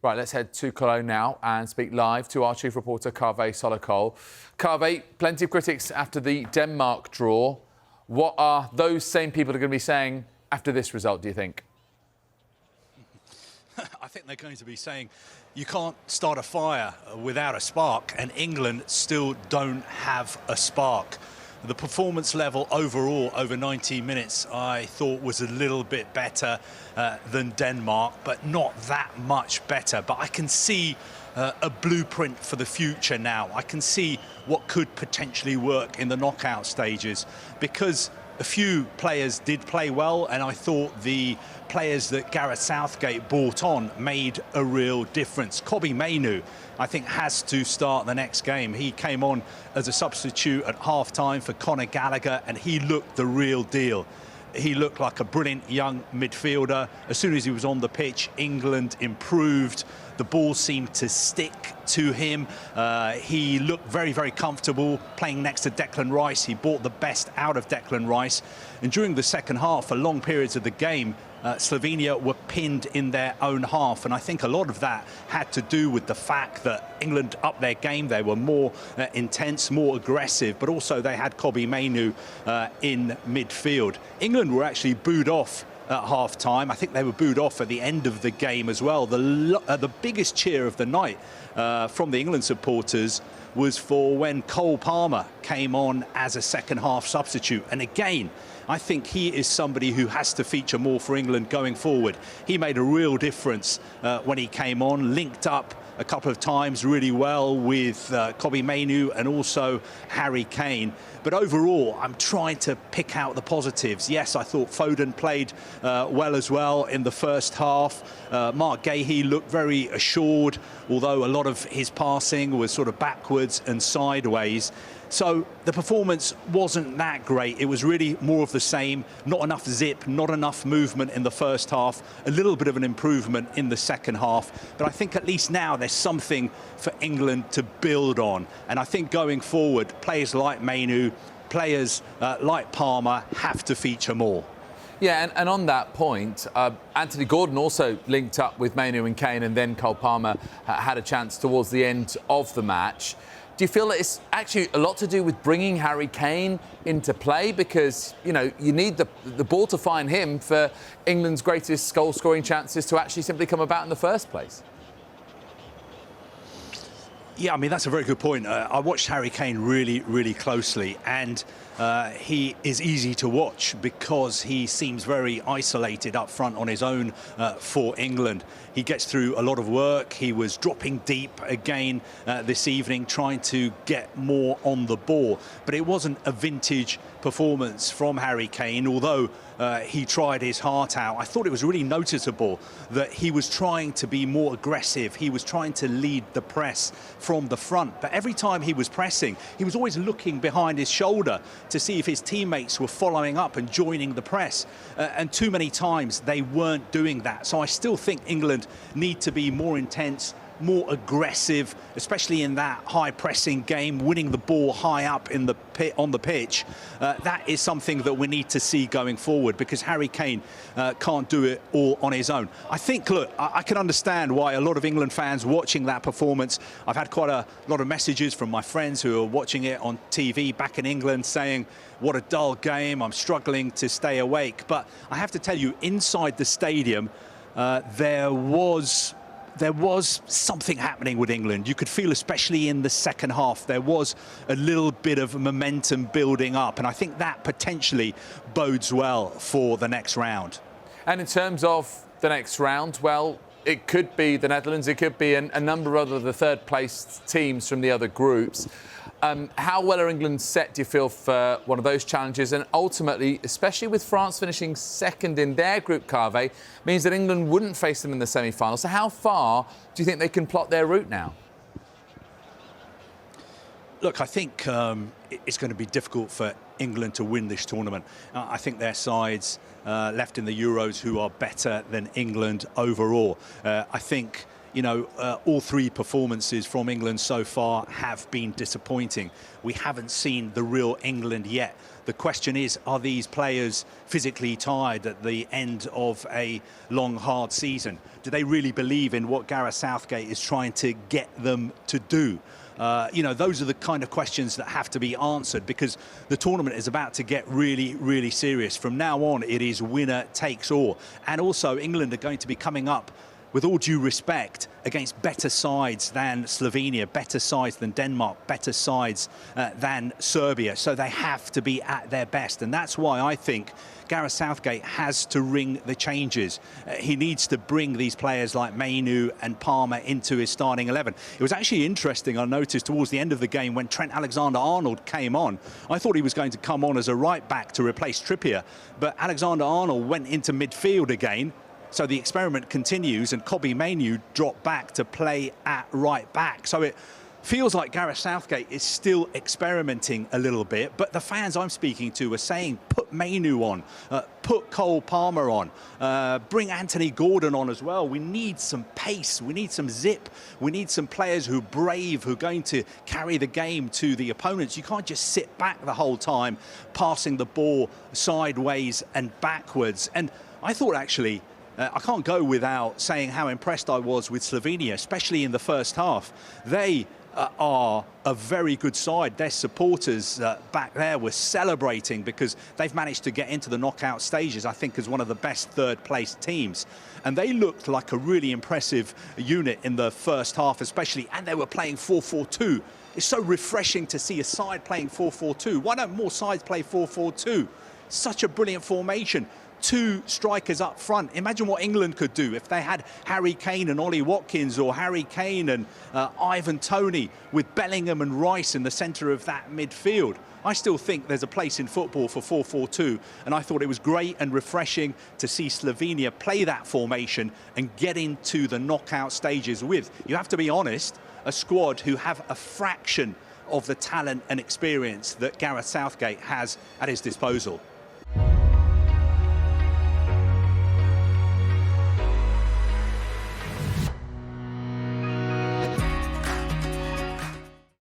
Right, let's head to Cologne now and speak live to our chief reporter, Kaveh Solhekol. Kaveh, plenty of critics after the Denmark draw. What are those same people are going to be saying after this result, do you think? I think they're going to be saying you can't start a fire without a spark, and England still don't have a spark. The performance level overall over 90 minutes I thought was a little bit better than Denmark, but not that much better. But I can see a blueprint for the future now. I can see what could potentially work in the knockout stages, because a few players did play well, and I thought the players that Gareth Southgate brought on made a real difference. Kaveh Solhekol, I think, has to start the next game. He came on as a substitute at half-time for Conor Gallagher, and he looked the real deal. He looked like a brilliant young midfielder. As soon as he was on the pitch, England improved. The ball seemed to stick to him. He looked very, very comfortable playing next to Declan Rice. He brought the best out of Declan Rice. And during the second half, for long periods of the game, Slovenia were pinned in their own half. And I think a lot of that had to do with the fact that England upped their game. They were more intense, more aggressive, but also they had Kaveh Solhekol in midfield. England were actually booed off at half-time. I think they were booed off at the end of the game as well. The biggest cheer of the night from the England supporters was for when Cole Palmer came on as a second-half substitute. And again, I think he is somebody who has to feature more for England going forward. He made a real difference when he came on, linked up a couple of times really well with Kaveh Solhekol and also Harry Kane. But overall, I'm trying to pick out the positives. Yes, I thought Foden played well as well in the first half. Mark Gahey looked very assured, although a lot of his passing was sort of backwards and sideways. So the performance wasn't that great. It was really more of the same. Not enough zip, not enough movement in the first half. A little bit of an improvement in the second half. But I think at least now there's something for England to build on. And I think going forward, players like Solhekol, players like Palmer have to feature more. Yeah, and on that point, Anthony Gordon also linked up with Solhekol and Kane, and then Cole Palmer had a chance towards the end of the match. Do you feel that it's actually a lot to do with bringing Harry Kane into play? Because, you know, you need the ball to find him for England's greatest goal-scoring chances to actually simply come about in the first place. Yeah, I mean, that's a very good point. I watched Harry Kane really, really closely, and he is easy to watch because he seems very isolated up front on his own for England. He gets through a lot of work. He was dropping deep again this evening, trying to get more on the ball. But it wasn't a vintage performance from Harry Kane, although he tried his heart out. I thought it was really noticeable that he was trying to be more aggressive. He was trying to lead the press from the front. But every time he was pressing, he was always looking behind his shoulder to see if his teammates were following up and joining the press. And too many times they weren't doing that. So I still think England need to be more intense, more aggressive, especially in that high pressing game, winning the ball high up in the on the pitch. That is something that we need to see going forward, because Harry Kane can't do it all on his own. I think, look, I can understand why a lot of England fans watching that performance, I've had quite a lot of messages from my friends who are watching it on TV back in England saying, what a dull game, I'm struggling to stay awake. But I have to tell you, inside the stadium, there was something happening with England. You could feel, especially in the second half, there was a little bit of momentum building up. And I think that potentially bodes well for the next round. And in terms of the next round, well, it could be the Netherlands, it could be a number of other the third-placed teams from the other groups. How well are England set, do you feel, for one of those challenges? And ultimately, especially with France finishing second in their group, Kaveh, means that England wouldn't face them in the semi-final. So how far do you think they can plot their route now? Look, I think it's going to be difficult for England to win this tournament. I think their sides left in the Euros who are better than England overall. I think you know, all three performances from England so far have been disappointing. We haven't seen the real England yet. The question is, are these players physically tired at the end of a long, hard season? Do they really believe in what Gareth Southgate is trying to get them to do? You know, those are the kind of questions that have to be answered, because the tournament is about to get really, really serious. From now on, it is winner takes all. And also, England are going to be coming up, with all due respect, against better sides than Slovenia, better sides than Denmark, better sides than Serbia. So they have to be at their best. And that's why I think Gareth Southgate has to ring the changes. He needs to bring these players like Mainu and Palmer into his starting 11. It was actually interesting, I noticed, towards the end of the game when Trent Alexander-Arnold came on. I thought he was going to come on as a right-back to replace Trippier, but Alexander-Arnold went into midfield again. So the experiment continues, and Kobbie Mainoo dropped back to play at right back. So it feels like Gareth Southgate is still experimenting a little bit, but the fans I'm speaking to are saying put Mainoo on, put Cole Palmer on, bring Anthony Gordon on as well. We need some pace, we need some zip, we need some players who are brave, who are going to carry the game to the opponents. You can't just sit back the whole time, passing the ball sideways and backwards. And I thought actually, I can't go without saying how impressed I was with Slovenia, especially in the first half. They are a very good side. Their supporters back there were celebrating because they've managed to get into the knockout stages, I think, as one of the best third-place teams. And they looked like a really impressive unit in the first half, especially, and they were playing 4-4-2. It's so refreshing to see a side playing 4-4-2. Why don't more sides play 4-4-2? Such a brilliant formation. Two strikers up front. Imagine what England could do if they had Harry Kane and Ollie Watkins, or Harry Kane and Ivan Toney, with Bellingham and Rice in the centre of that midfield. I still think there's a place in football for 4-4-2, and I thought it was great and refreshing to see Slovenia play that formation and get into the knockout stages with, you have to be honest, a squad who have a fraction of the talent and experience that Gareth Southgate has at his disposal.